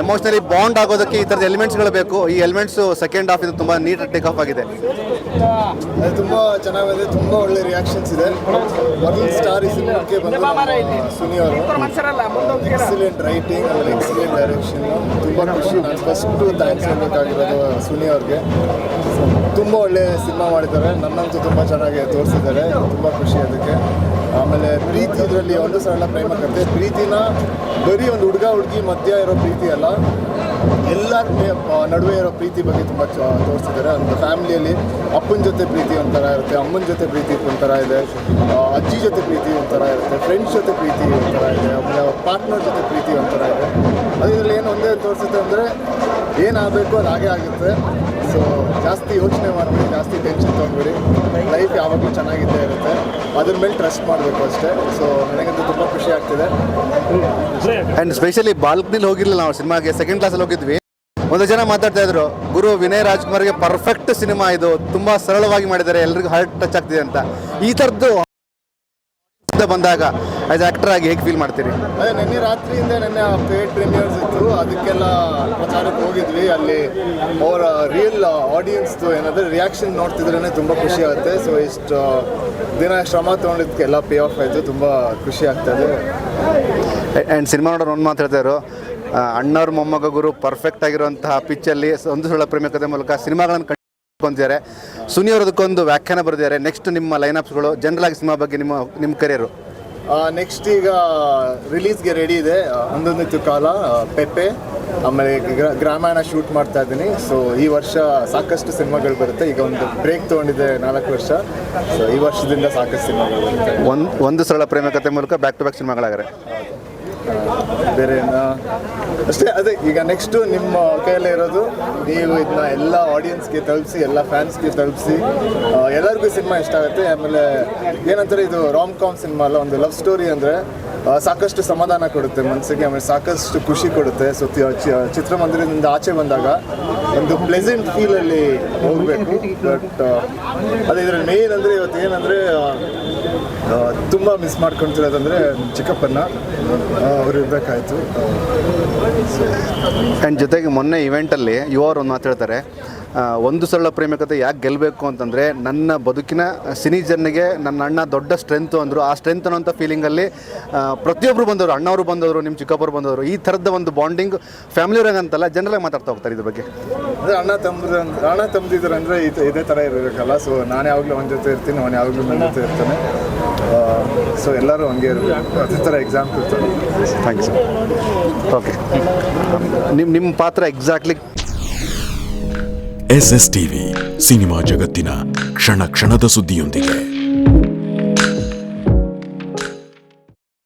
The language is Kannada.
ಎಮೋಷನಲಿ ಬಾಂಡ್ ಆಗೋದಕ್ಕೆ ಈ ಥರದ ಎಲಿಮೆಂಟ್ಸ್ಗಳು ಬೇಕು. ಈ ಎಲಿಮೆಂಟ್ಸು ಸೆಕೆಂಡ್ ಹಾಫ್ ಇದು ತುಂಬ ನೀಟ್ ಟೇಕ್ ಆಫ್ ಆಗಿದೆ. ತುಂಬ ಚೆನ್ನಾಗಿದೆ, ತುಂಬ ಒಳ್ಳೆ ರಿಯಾಕ್ಷನ್ಸ್ ಇದೆ. ಮೊದಲು ಸ್ಟಾರ್ ಈ ಸಿನಿಮಾಕ್ಕೆ ಬಂದು ಸುನಿ ಅವರು ಎಕ್ಸಲೆಂಟ್ ರೈಟಿಂಗ್ ಆಮೇಲೆ ಎಕ್ಸಲೆಂಟ್ ಡೈರೆಕ್ಷನ್. ತುಂಬ ಖುಷಿ. ನಾನು ಫಸ್ಟು ಥ್ಯಾಂಕ್ಸ್ ಹೇಳಬೇಕಾಗಿರೋದು ಸುನಿ ಅವ್ರಿಗೆ. ತುಂಬ ಒಳ್ಳೆ ಸಿನಿಮಾ ಮಾಡಿದ್ದಾರೆ. ನನ್ನಂತೂ ತುಂಬ ಚೆನ್ನಾಗಿ ತೋರಿಸಿದ್ದಾರೆ. ತುಂಬ ಖುಷಿ ಅದಕ್ಕೆ. ಆಮೇಲೆ ಪ್ರೀತಿ ಇದರಲ್ಲಿ ಒಂದು ಸರಳ ಪ್ರೇಮ ಕಥೆ. ಪ್ರೀತಿನ ಬರೀ ಒಂದು ಹುಡುಗ ಹುಡುಗಿ ಮಧ್ಯ ಇರೋ ಪ್ರೀತಿ ಅಲ್ಲ, ಎಲ್ಲರ ನಡುವೆ ಇರೋ ಪ್ರೀತಿ ಬಗ್ಗೆ ತುಂಬ ತೋರಿಸಿದ್ದಾರೆ. ಒಂದು ಫ್ಯಾಮಿಲಿಯಲ್ಲಿ ಅಪ್ಪನ ಜೊತೆ ಪ್ರೀತಿ ಒಂಥರ ಇರುತ್ತೆ, ಅಮ್ಮನ ಜೊತೆ ಪ್ರೀತಿ ಒಂಥರ ಇದೆ, ಅಜ್ಜಿ ಜೊತೆ ಪ್ರೀತಿ ಒಂಥರ ಇರುತ್ತೆ, ಫ್ರೆಂಡ್ಸ್ ಜೊತೆ ಪ್ರೀತಿ ಒಂಥರ ಇದೆ, ಆಮೇಲೆ ಪಾರ್ಟ್ನರ್ ಜೊತೆ ಪ್ರೀತಿ ಒಂಥರ ಇದೆ. ಅದು ಇದರಲ್ಲಿ ಏನು ಒಂದೇ ತೋರಿಸುತ್ತೆ ಅಂದರೆ ಏನಾಗಬೇಕು ಅದು ಹಾಗೆ ಆಗುತ್ತೆ. ಸೊ ಜಾಸ್ತಿ ಯೋಚನೆ ಮಾಡಬೇಡಿ, ಜಾಸ್ತಿ ಟೆನ್ಷನ್ ತೊಗೊಬೇಡಿ. ಲೈಫ್ ಯಾವಾಗಲೂ ಚೆನ್ನಾಗಿದ್ದೇ ಇರುತ್ತೆ, ಅದ್ರ ಮೇಲೆ ಟ್ರಸ್ಟ್ ಮಾಡಬೇಕು ಅಷ್ಟೇ. ಸೊ ನನಗಂತೂ ತುಂಬ ಖುಷಿ ಆಗ್ತಿದೆ. ಆ್ಯಂಡ್ ಸ್ಪೆಷಲಿ ಬಾಲ್ಕನಿಲಿ ಹೋಗಿರಲಿಲ್ಲ ನಾವು ಸಿನಿಮಾಗೆ, ಸೆಕೆಂಡ್ ಕ್ಲಾಸಲ್ಲಿ ಹೋಗಿದ್ವಿ. ಒಂದು ಜನ ಮಾತಾಡ್ತಾ ಇದ್ರು, ಗುರು ವಿನಯ್ ರಾಜ್ಕುಮಾರ್ಗೆ ಪರ್ಫೆಕ್ಟ್ ಸಿನಿಮಾ ಇದು, ತುಂಬ ಸರಳವಾಗಿ ಮಾಡಿದ್ದಾರೆ, ಎಲ್ರಿಗೂ ಹಾರ್ಟ್ ಟಚ್ ಆಗ್ತಿದೆ ಅಂತ. ಈ ಥರದ್ದು ಬಂದಾಗ ಆಸ್ ಆ್ಯಕ್ಟರ್ ಆಗಿ ಹೇಗೆ ಫೀಲ್ ಮಾಡ್ತೀರಿ? ಅದೇ ನಿನ್ನೆ ರಾತ್ರಿಯಿಂದ ನೆನ್ನೆ ಪೇಡ್ ಪ್ರೀಮಿಯರ್ಸ್ ಇತ್ತು, ಅದಕ್ಕೆಲ್ಲ ಪ್ರಚಾರಕ್ಕೆ ಹೋಗಿದ್ವಿ. ಅಲ್ಲಿ ಅವರ ರಿಯಲ್ ಆಡಿಯನ್ಸ್ದು ಏನಾದರೂ ರಿಯಾಕ್ಷನ್ ನೋಡ್ತಿದ್ರೇ ತುಂಬ ಖುಷಿ ಆಗುತ್ತೆ. ಸೊ ಇಷ್ಟು ದಿನ ಶ್ರಮ ತೊಗೊಂಡಿದ್ದಕ್ಕೆಲ್ಲ ಪೇ ಆಫ್ ಆಯಿತು. ತುಂಬ ಖುಷಿ ಆಗ್ತಾಯಿದೆ. ಆ್ಯಂಡ್ ಸಿನಿಮಾ ನೋಡೋರು ಒಂದು ಮಾತಾಡ್ತಾಯಿದ್ರು, ಅಣ್ಣವ್ರ ಮೊಮ್ಮಗ ಗುರು ಪರ್ಫೆಕ್ಟ್ ಆಗಿರುವಂತಹ ಪಿಚ್ಚಲ್ಲಿ ಒಂದು ಸುಳ್ಳ ಪ್ರೇಮ ಕಥೆ ಮೂಲಕ ಸಿನಿಮಾಗಳನ್ನು ಕೊಂತಿದ್ದಾರೆ. ಸುನಿ ಅವರದಕ್ಕೊಂದು ವ್ಯಾಖ್ಯಾನ ಬರೆದಿದ್ದಾರೆ. ನೆಕ್ಸ್ಟ್ ನಿಮ್ಮ ಲೈನಪ್ಸ್ಗಳು ಜನರಲ್ ಆಗಿ ಸಿನಿಮಾ ಬಗ್ಗೆ ನಿಮ್ಮ ಕರಿಯರು ನೆಕ್ಸ್ಟ್ ಈಗ ರಿಲೀಸ್ಗೆ ರೆಡಿ ಇದೆ. ಒಂದೊಂದಿತ್ತು ಕಾಲ, ಪೆಪ್ಪೆ, ಆಮೇಲೆ ಗ್ರಾಮಾಯಣ ಶೂಟ್ ಮಾಡ್ತಾ ಇದ್ದೀನಿ. ಸೊ ಈ ವರ್ಷ ಸಾಕಷ್ಟು ಸಿನಿಮಾಗಳು ಬರುತ್ತೆ. ಈಗ ಒಂದು ಬ್ರೇಕ್ ತೊಗೊಂಡಿದೆ 4 ವರ್ಷ. ಸೊ ಈ ವರ್ಷದಿಂದ ಸಾಕಷ್ಟು ಸಿನಿಮಾಗಳು ಬರುತ್ತೆ. ಒಂದು ಸರಳ ಪ್ರೇಮ ಕಥೆ ಮೂಲಕ ಬ್ಯಾಕ್ ಟು ಬ್ಯಾಕ್ ಸಿನಿಮಾಗಳಾಗ್ರೆ ಬೇರೆ ಅಷ್ಟೇ. ಅದೇ ಈಗ ನೆಕ್ಸ್ಟು ನಿಮ್ಮ ಕೈಯಲ್ಲೇ ಇರೋದು, ನೀವು ಇದನ್ನ ಎಲ್ಲ ಆಡಿಯನ್ಸ್ಗೆ ತಲುಪಿಸಿ, ಎಲ್ಲ ಫ್ಯಾನ್ಸ್ಗೆ ತಲುಪಿಸಿ, ಎಲ್ಲರಿಗೂ ಸಿನಿಮಾ ಇಷ್ಟ ಆಗುತ್ತೆ. ಆಮೇಲೆ ಏನಂತಾರೆ, ಇದು ರಾಮ್ ಕಾಮ್ ಸಿನಿಮಾ ಅಲ್ಲ, ಒಂದು ಲವ್ ಸ್ಟೋರಿ ಅಂದರೆ ಸಾಕಷ್ಟು ಸಮಾಧಾನ ಕೊಡುತ್ತೆ ಮನಸ್ಸಿಗೆ, ಆಮೇಲೆ ಸಾಕಷ್ಟು ಖುಷಿ ಕೊಡುತ್ತೆ. ಸೊ ಚಿತ್ರಮಂದಿರದಿಂದ ಆಚೆ ಬಂದಾಗ ಒಂದು ಪ್ಲೆಸೆಂಟ್ ಫೀಲಲ್ಲಿ ಹೋಗಬೇಕು. ಬಟ್ ಅದೇ ಇದರಲ್ಲಿ ಮೇನ್ ಅಂದರೆ ಇವತ್ತು ಏನಂದರೆ ತುಂಬ ಮಿಸ್ ಮಾಡ್ಕೊತಿರೋದಂದರೆ ಚಿಕ್ಕಪ್ಪನ, ಅವರು ಇರಬೇಕಾಯ್ತು. ಆ್ಯಂಡ್ ಜೊತೆಗೆ ಮೊನ್ನೆ ಇವೆಂಟಲ್ಲಿ ಯುವವರು ಒಂದು ಮಾತಾಡ್ತಾರೆ, ಒಂದು ಸರಳ ಪ್ರೇಮ ಕಥೆ ಯಾಕೆ ಗೆಲ್ಲಬೇಕು ಅಂತಂದರೆ ನನ್ನ ಬದುಕಿನ ಸಿನಿ ಜನ್ನಿಗೆ ನನ್ನ ಅಣ್ಣ ದೊಡ್ಡ ಸ್ಟ್ರೆಂತು ಅಂದರು. ಆ ಸ್ಟ್ರೆಂತ್ ಅನ್ನೋಂಥ ಫೀಲಿಂಗಲ್ಲಿ ಪ್ರತಿಯೊಬ್ಬರು ಬಂದವರು, ಅಣ್ಣವರು ಬಂದವರು, ನಿಮ್ಮ ಚಿಕ್ಕಪ್ಪರು ಬಂದವರು, ಈ ಥರದ ಒಂದು ಬಾಂಡಿಂಗ್ ಫ್ಯಾಮಿಲಿಯವ್ರಾಗ ಅಂತಲ್ಲ ಜನರಲ್ಲಾಗಿ ಮಾತಾಡ್ತಾ ಹೋಗ್ತಾರೆ ಇದ್ರ ಬಗ್ಗೆ. ಅಂದರೆ ಅಣ್ಣ ತಮ್ಮದಿದ್ರು ಅಂದರೆ ಇದೇ ಥರ ಇರಬೇಕಲ್ಲ. ಸೊ ನಾನು ಯಾವಾಗಲೂ ಅವನ ಜೊತೆ ಇರ್ತೀನಿ, ಅವನು ಯಾವಾಗಲೂ ನನ್ನ ಜೊತೆ ಇರ್ತಾನೆ. ಸೊ ಎಲ್ಲರೂ ಹಂಗೆ ಇರಬೇಕು, ಅದೇ ಥರ example. Thank you sir. Okay, ನಿಮ್ಮ ಪಾತ್ರ ಎಕ್ಸಾಕ್ಟ್ಲಿ. SS ಟಿವಿ ಸಿನಿಮಾ ಜಗತ್ತಿನ ಕ್ಷಣ ಕ್ಷಣದ ಸುದ್ದಿಯೊಂದಿಗೆ.